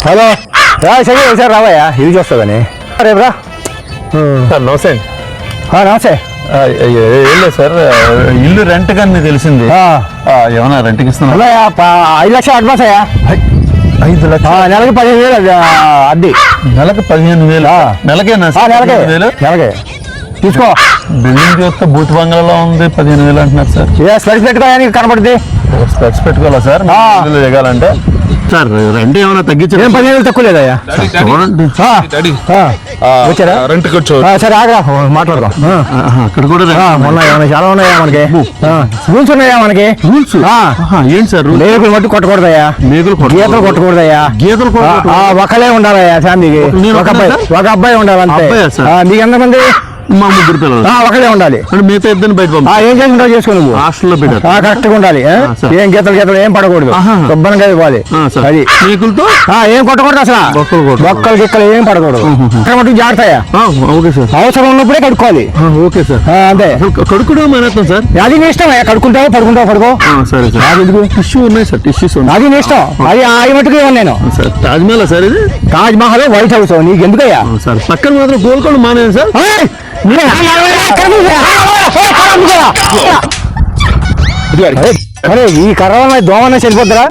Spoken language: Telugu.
హలో సరే ఒకసారి రావయ్యా ఇది చూస్తావని రేపు రా. సార్ నమస్తే. నమస్తే. ఏం లేదు సార్, ఇల్లు రెంట్ కానీ తెలిసింది, ఏమన్నా రెంట్కి ఇస్తున్నా? 5 లక్షలు అడ్వాన్స్ అయ్యా. 5 లక్షలు నెలకి 15,000 అద్దె. నెలకి 15,000? నెలకేనా? నెలకే తీసుకో. బిల్డింగ్ చూస్తే బూత్ బంగాళలో ఉంది, 15,000 అంటున్నారు సార్. స్పెట్స్ పెట్టుకోయా నీకు కనపడుతుంది. స్పెట్స్ పెట్టుకోవాలా సార్ దిగాలంటే? సార్ రెంట్ ఏమైనా తగ్గించారు? 15,000 తక్కువ లేదయ్యా. వచ్చారా రెంట్కి వచ్చి? సరే ఆగా మాట్లాడదాం. అక్కడ కూడా ఉన్నాయి చాలా ఉన్నాయా మనకి, రూల్స్ ఉన్నాయా మనకి. రూల్స్ ఏంటి సార్? మేకులు మట్టి కొట్టకూడదయ్యా, గీతలు కొట్టకూడదయ్యా, గీతలు ఒకలే ఉండాలయ్యా ఫ్యామిలీకి. ఒక అబ్బాయి ఉండాలి అంతే. మీకు ఎంతమంది? మా 3 పిల్లలు. ఒకలే ఉండాలి. మిగతా ఇద్దరిని బయట ఏం చేసుకుంటావు చేసుకో, నువ్వు హాస్టల్లో పెట్టారు. కరెక్ట్ గా ఉండాలి. ఏం గీతలు ఏం పడకూడదు, శుభ్రంగా ఇవ్వాలి. అది మేకులతో ఏం కొట్టకూడదు అసలు, బొక్కలు గిక్కలు ఏం పడకూడదు. మటుకు జాగ్రత్తయ్యా. Okay sir. అవసరం ఉన్నప్పుడే కడుక్కోవాలి. Okay sir. అంతే. కడుక్కోవడం మానేస్తాం సార్. అది నీ ఇష్టం. కడుక్కుంటావు పడుకో. సరే సార్. టిష్యూ ఉన్నాయి సార్, టిష్యూస్ ఉన్నాయి. అది నీ ఇష్టం. అది ఆ మటుకు ఇవ్వను నేను. సార్ తాజ్ మహల్ సార్ ఇది? తాజ్ మహల్ వైట్ హౌస్ నీకు ఎందుకయ్యా సార్? పక్కన మాత్రం గోల్కొండ మానేది సార్. అరే ఈ కర్ర దోమన్నా చనిపోద్దురా.